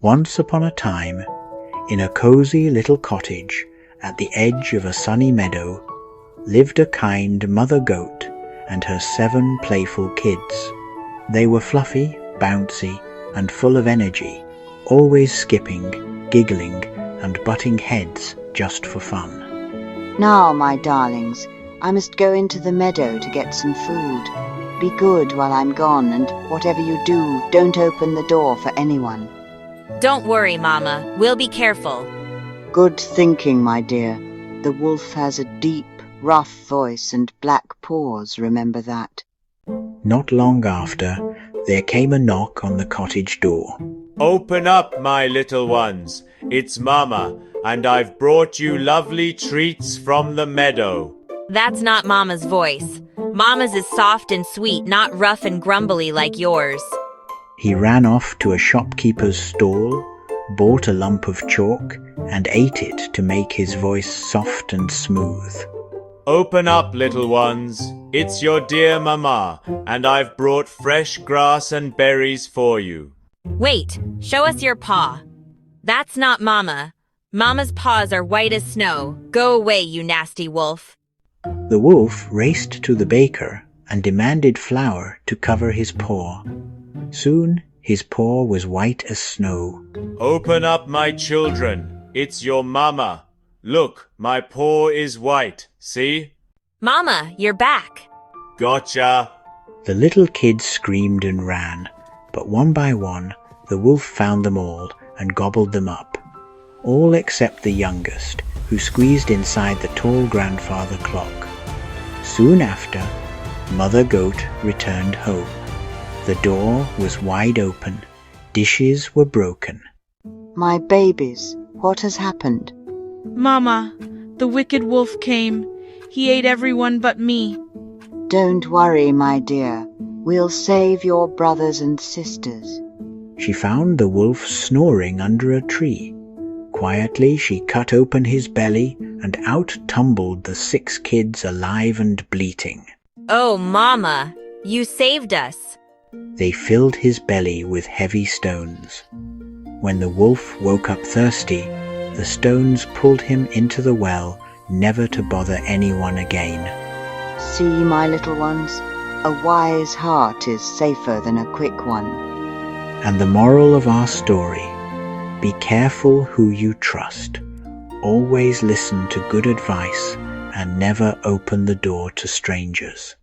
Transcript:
Once upon a time, in a cozy little cottage at the edge of a sunny meadow, lived a kind mother goat and her 7 playful kids. They were fluffy, bouncy, and full of energy, always skipping, giggling, and butting heads just for fun. Now, my darlings, I must go into the meadow to get some food. Be good while I'm gone, and whatever you do, don't open the door for anyone. Don't worry, Mama. We'll be careful. Good thinking, my dear. The wolf has a deep, rough voice and black paws, remember that. Not long after, there came a knock on the cottage door. Open up, my little ones. It's Mama, and I've brought you lovely treats from the meadow. That's not Mama's voice. Mama's is soft and sweet, not rough and grumbly like yours. He ran off to a shopkeeper's stall, bought a lump of chalk, and ate it to make his voice soft and smooth. Open up, little ones. It's your dear Mama, and I've brought fresh grass and berries for you. Wait, show us your paw. That's not Mama. Mama's paws are white as snow. Go away, you nasty wolf. The wolf raced to the baker and demanded flour to cover his paw. Soon his paw was white as snow. Open up, my children. It's your Mama. Look, my paw is white. See? Mama, you're back. Gotcha. The little kids screamed and ran, but one by one the wolf found them all and gobbled them up, all except the youngest, who squeezed inside the tall grandfather clock. Soon after, Mother Goat returned home. The door was wide open. Dishes were broken. My babies, what has happened? Mama, the wicked wolf came. He ate everyone but me. Don't worry, my dear. We'll save your brothers and sisters. She found the wolf snoring under a tree. Quietly she cut open his belly, and out tumbled the 6 kids alive and bleating. Oh, Mama, you saved us. They filled his belly with heavy stones. When the wolf woke up thirsty, the stones pulled him into the well, never to bother anyone again. See, my little ones, a wise heart is safer than a quick one. And the moral of our story: be careful who you trust. Always listen to good advice and never open the door to strangers.